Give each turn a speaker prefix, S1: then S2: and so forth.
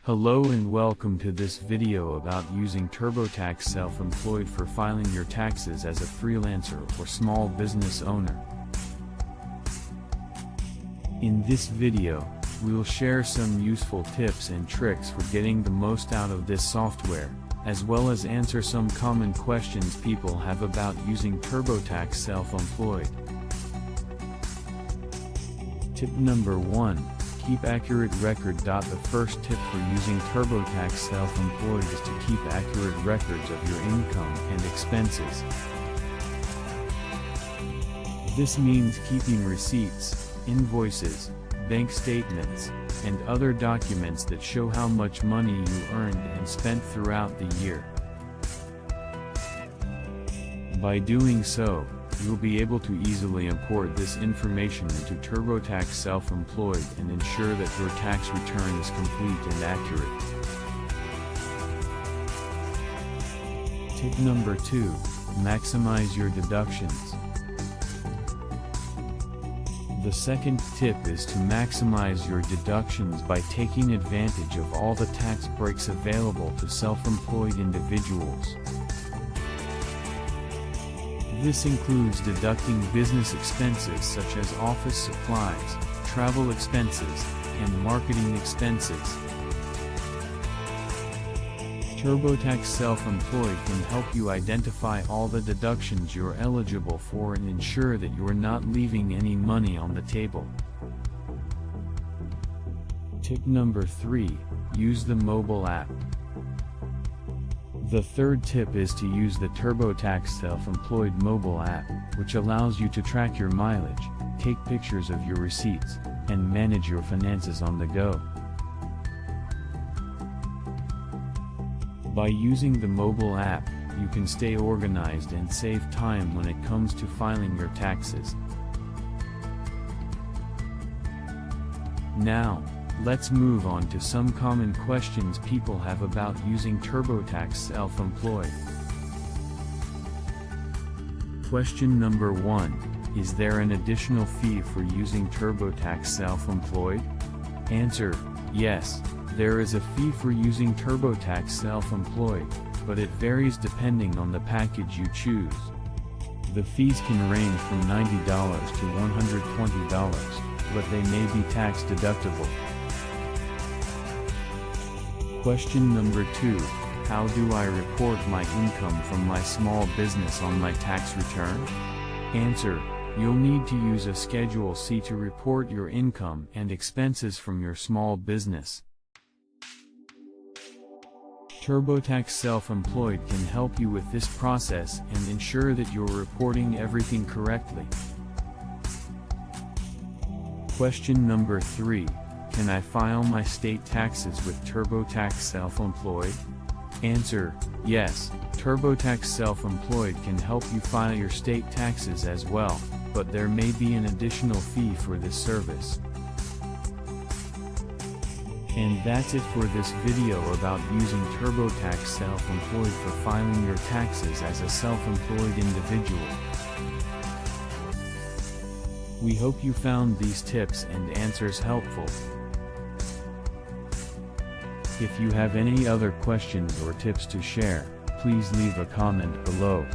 S1: Hello and welcome to this video about using Turbotax Self-Employed for filing your taxes as a freelancer or small business owner. In this video, we'll share some useful tips and tricks for getting the most out of this software, as well as answer some common questions people have about using Turbotax Self-Employed. Tip number 1. Keep accurate record. The first tip for using Turbotax Self-Employed is to keep accurate records of your income and expenses. This means keeping receipts, invoices, bank statements, and other documents that show how much money you earned and spent throughout the year. By doing so, you'll be able to easily import this information into Turbotax Self-Employed and ensure that your tax return is complete and accurate. Tip number 2. Maximize your deductions. The second tip is to maximize your deductions by taking advantage of all the tax breaks available to self-employed individuals. This includes deducting business expenses such as office supplies, travel expenses, and marketing expenses. Turbotax Self-Employed can help you identify all the deductions you're eligible for and ensure that you're not leaving any money on the table. Tip number 3. Use the mobile app. The third tip is to use the Turbotax Self-Employed mobile app, which allows you to track your mileage, take pictures of your receipts, and manage your finances on the go. By using the mobile app, you can stay organized and save time when it comes to filing your taxes. Now, let's move on to some common questions people have about using Turbotax Self-Employed. Question number 1. Is there an additional fee for using Turbotax Self-Employed? Answer: yes, there is a fee for using Turbotax Self-Employed, but it varies depending on the package you choose. The fees can range from $90 to $120, but they may be tax deductible. Question number 2. How do I report my income from my small business on my tax return? Answer: you'll need to use a Schedule C to report your income and expenses from your small business. Turbotax Self-Employed can help you with this process and ensure that you're reporting everything correctly. Question number 3. Can I file my state taxes with Turbotax Self-Employed? Answer: yes, Turbotax Self-Employed can help you file your state taxes as well, but there may be an additional fee for this service. And that's it for this video about using Turbotax Self-Employed for filing your taxes as a self-employed individual. We hope you found these tips and answers helpful. If you have any other questions or tips to share, please leave a comment below.